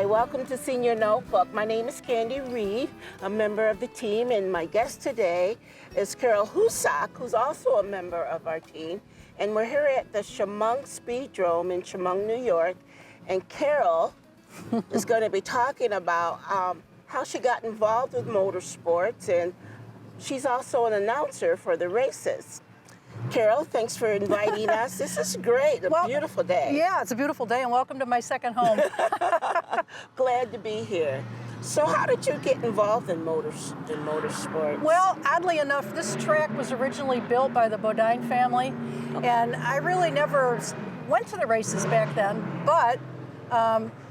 Hi, welcome to Senior Notebook. My name is Candy Reed, a member of the team, and my guest today is Carol Husak, who's also a member of our team. And we're here at the Chemung Speedrome in Chemung, New York. And Carol is going to be talking about how she got involved with motorsports, and she's also an announcer for the races. Carol, thanks for inviting us. This is great, a beautiful day. Yeah, it's a beautiful day, and welcome to my second home. Glad to be here. So how did you get involved in motorsports? Well, oddly enough, this track was originally built by the Bodine family, and I really never went to the races back then, but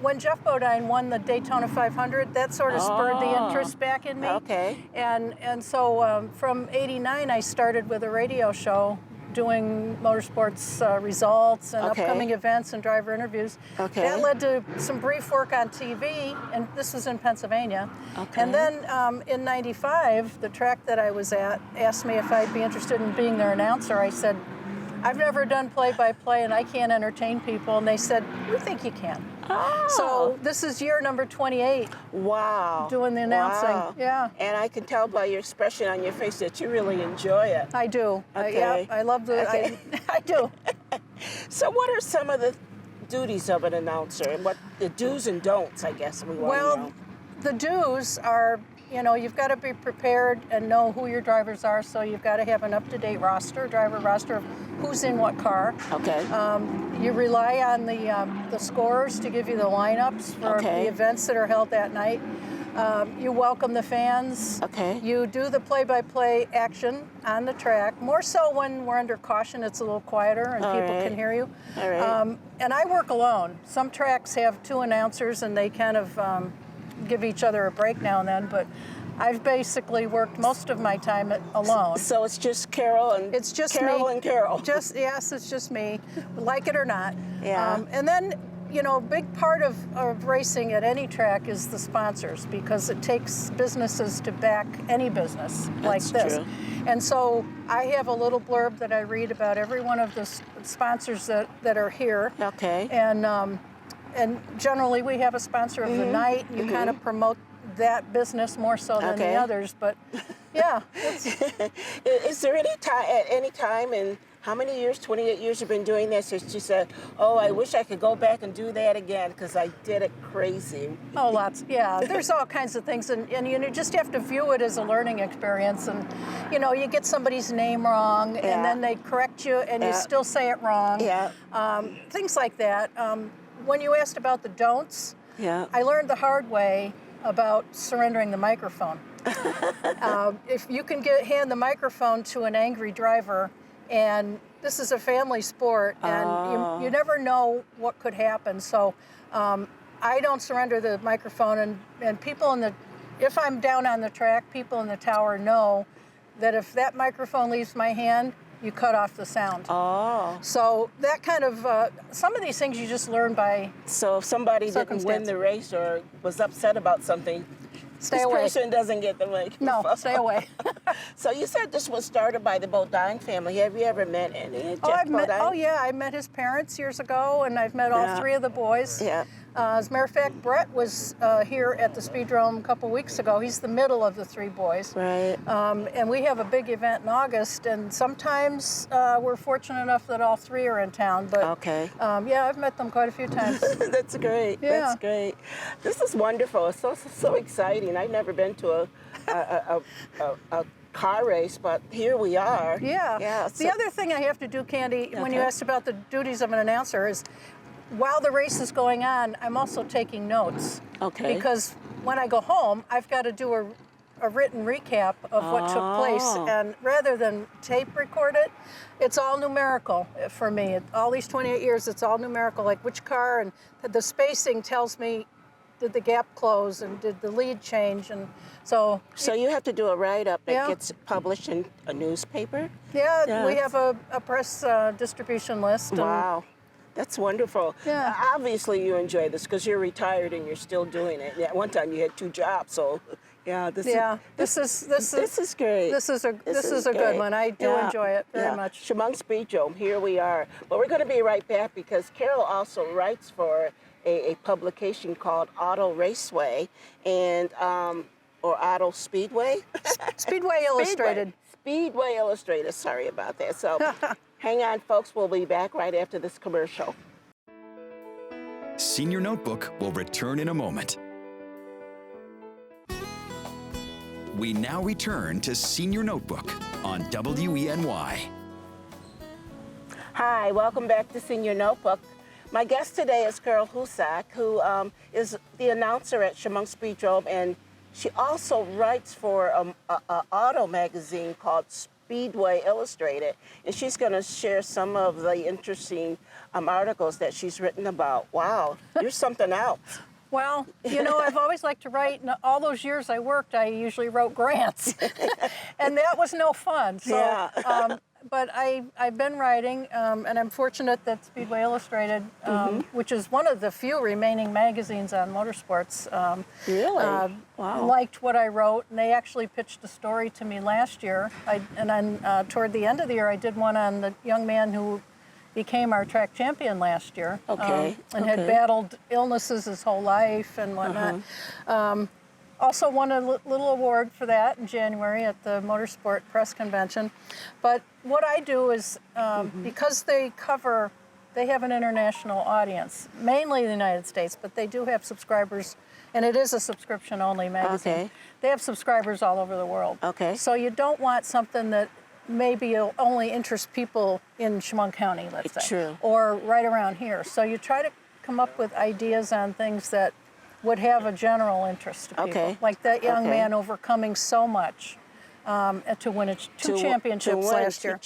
when Jeff Bodine won the Daytona 500, that sort of spurred the interest back in me. Okay. And so from '89, I started with a radio show doing motorsports results and upcoming events and driver interviews. Okay. That led to some brief work on TV, and this was in Pennsylvania. Okay. And then in '95, the track that I was at asked me if I'd be interested in being their announcer. I said, I've never done play-by-play and I can't entertain people. And they said, we think you can. Oh. So this is year number 28. Wow. Doing the announcing. Wow. Yeah. And I can tell by your expression on your face that you really enjoy it. I do. Okay. I love the, I do. So what are some of the duties of an announcer and what the do's and don'ts, I guess we want to know? The do's are, you know, you've got to be prepared and know who your drivers are, so you've got to have an up-to-date driver roster of who's in what car. Okay. You rely on the scorers to give you the lineups for the events that are held that night. You welcome the fans. Okay. You do the play-by-play action on the track. More so when we're under caution, it's a little quieter and people can hear you. All right. And I work alone. Some tracks have two announcers and they kind of give each other a break now and then, but I've basically worked most of my time alone. So it's just Carol and it's just Carol me. and Carol. Yes, it's just me, like it or not. Yeah. And then, you know, a big part of racing at any track is the sponsors, because it takes businesses to back any business like this. True. And so I have a little blurb that I read about every one of the sponsors that are here. Okay. And generally we have a sponsor of the night. You kind of promote that business more so than the others, but yeah. Is there any time in how many years, 28 years you've been doing this, that you said, oh, I wish I could go back and do that again because I did it crazy? Oh, lots. Yeah, there's all kinds of things, and you know, just have to view it as a learning experience. And you know, you get somebody's name wrong, and then they correct you, and you still say it wrong. Yeah. Things like that. When you asked about the don'ts, I learned the hard way about surrendering the microphone. If you can hand the microphone to an angry driver, and this is a family sport, and you never know what could happen. So I don't surrender the microphone, and people if I'm down on the track, people in the tower know that if that microphone leaves my hand, you cut off the sound. Oh. So that kind of, some of these things you just learn by So if somebody didn't win the race or was upset about something, stay away. This person doesn't get the microphone. No, stay away. So you said this was started by the Bodine family. Have you ever met any Jeff Bodine? I met his parents years ago, and I've met all three of the boys. Yeah. As a matter of fact, Brett was here at the Speedrome a couple weeks ago. He's the middle of the three boys. Right. And we have a big event in August, and sometimes we're fortunate enough that all three are in town. But yeah, I've met them quite a few times. That's great. Yeah. That's great. This is wonderful. It's so exciting. I've never been to a car race, but here we are. Yeah. Yeah. The other thing I have to do, Candy, when you asked about the duties of an announcer, is while the race is going on, I'm also taking notes. Okay. Because when I go home, I've got to do a written recap of what took place. And rather than tape record it, it's all numerical for me. All these 28 years, it's all numerical, like which car, and the spacing tells me, did the gap close and did the lead change? And so you have to do a write-up that gets published in a newspaper? Yeah, we have a press distribution list. Wow. That's wonderful. Yeah. Obviously you enjoy this because you're retired and you're still doing it. At one time you had 2 jobs, so yeah, this is great. This is a good one. I do enjoy it very much. Chemung Speedrome, here we are. But we're going to be right back because Carol also writes for a publication called Auto Raceway and or Auto Speedway. Speedway Illustrated. Speedway Illustrated. Sorry about that. So hang on, folks. We'll be back right after this commercial. Senior Notebook will return in a moment. We now return to Senior Notebook on WENY. Hi, welcome back to Senior Notebook. My guest today is Carol Husak, who is the announcer at Chemung Speedrome, and she also writes for an auto magazine called Speedway Illustrated, and she's going to share some of the interesting articles that she's written about. Wow, you're something else. Well, you know, I've always liked to write, and all those years I worked, I usually wrote grants, and that was no fun. So, yeah. But I've been writing, and I'm fortunate that Speedway Illustrated, which is one of the few remaining magazines on motorsports, Really? Wow. liked what I wrote, and they actually pitched a story to me last year. And then toward the end of the year, I did one on the young man who became our track champion last year. Okay. And had battled illnesses his whole life and whatnot. Also won a little award for that in January at the Motorsport Press Convention. But what I do is, because they have an international audience, mainly the United States, but they do have subscribers, and it is a subscription-only magazine. Okay. They have subscribers all over the world. Okay. So you don't want something that maybe will only interest people in Chemung County, let's say. True. Or right around here. So you try to come up with ideas on things that would have a general interest to people. Okay. Like that young Okay. man overcoming so much to win two championships last year.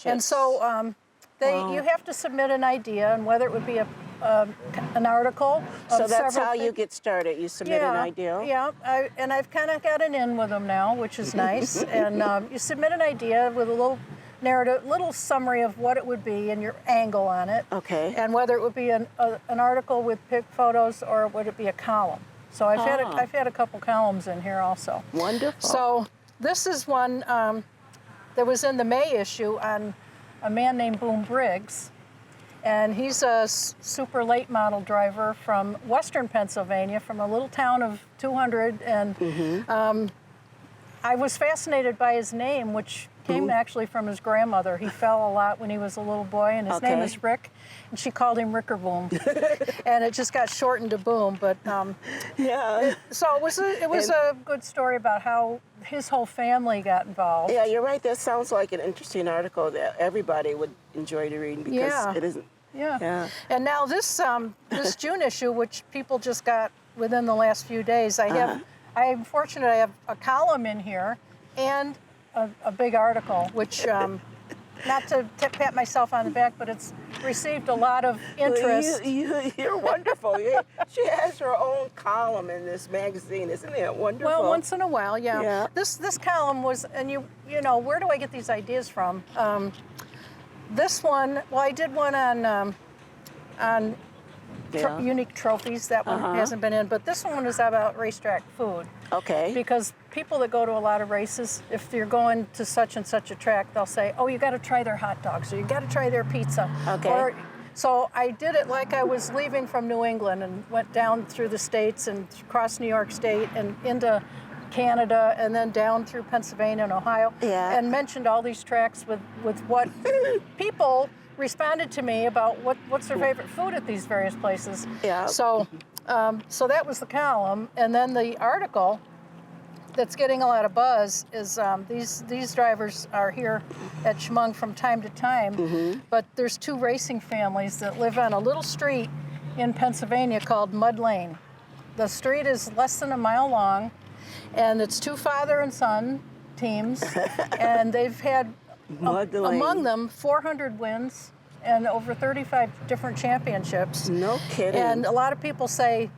And so you have to submit an idea, and whether it would be an article. So that's how you get started. You submit an idea. Yeah, and I've kind of got an in with them now, which is nice. And you submit an idea with a little narrative, little summary of what it would be and your angle on it. Okay. And whether it would be an article with pic photos or would it be a column. So I've had a couple columns in here also. Wonderful. So this is one that was in the May issue on a man named Boom Briggs. And he's a super late model driver from western Pennsylvania, from a little town of 200. And I was fascinated by his name, which came actually from his grandmother. He fell a lot when he was a little boy, and his name is Rick, and she called him Ricker Boom. And it just got shortened to Boom. But yeah. so it was a good story about how his whole family got involved. Yeah, you're right. That sounds like an interesting article that everybody would enjoy to read because it isn't. Yeah. And now this June issue, which people just got within the last few days, I'm fortunate I have a column in here and a big article, which, not to pat myself on the back, but it's received a lot of interest. You're wonderful. She has her own column in this magazine. Isn't it wonderful? Well, once in a while, yeah. This column was, and you know, where do I get these ideas from? This one, well, I did one on unique trophies. That one hasn't been in, but this one is about racetrack food. Okay. Because people that go to a lot of races, if you're going to such and such a track, they'll say, oh, you got to try their hot dogs, or you got to try their pizza. Okay. So I did it like I was leaving from New England and went down through the states and across New York State and into Canada and then down through Pennsylvania and Ohio, and mentioned all these tracks with what people responded to me about what's their favorite food at these various places. Yeah. So that was the column, and then the article that's getting a lot of buzz is these drivers are here at Chemung from time to time, but there's two racing families that live on a little street in Pennsylvania called Mud Lane. The street is less than a mile long, and it's two father and son teams, and they've had among them 400 wins and over 35 different championships. No kidding. And a lot of people say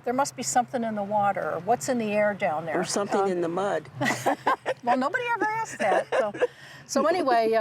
there must be something in the water, or what's in the air down there. Or something in the mud. Well, nobody ever asked that. So anyway,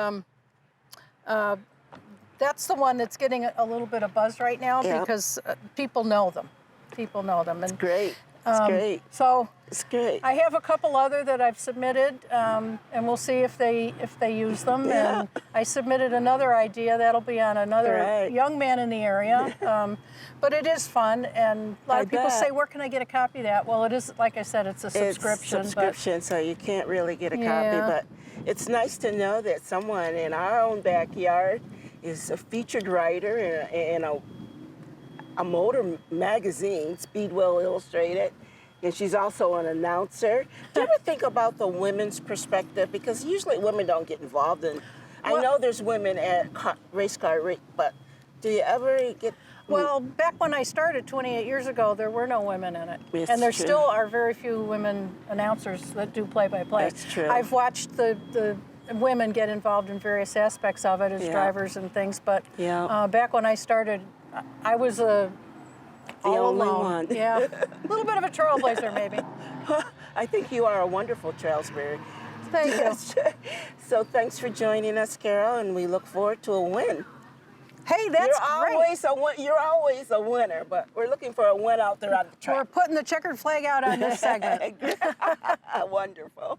that's the one that's getting a little bit of buzz right now because people know them. People know them. That's great. It's great. So it's great. I have a couple other that I've submitted, and we'll see if they use them. Yeah. And I submitted another idea that'll be on another young man in the area. But it is fun, and a lot of people say, "Where can I get a copy of that?" Well, it is, like I said, it's a subscription. It's subscription, so you can't really get a copy. But it's nice to know that someone in our own backyard is a featured writer in a motor magazine, Speedwell Illustrated, and she's also an announcer. Do you ever think about the women's perspective? Because usually women don't get involved in. I know there's women at race car, but do you ever get? Well, back when I started 28 years ago, there were no women in it. It's and there true. still are very few women announcers that do play-by-play. That's true. I've watched the women get involved in various aspects of it as drivers and things, but back when I started, I was the only one. Yeah, a little bit of a trailblazer, maybe. I think you are a wonderful trailspeeder. Thank you. So thanks for joining us, Carol, and we look forward to a win. Hey, that's great. You're always a winner, but we're looking for a win out there on the track. We're putting the checkered flag out on this segment. Wonderful.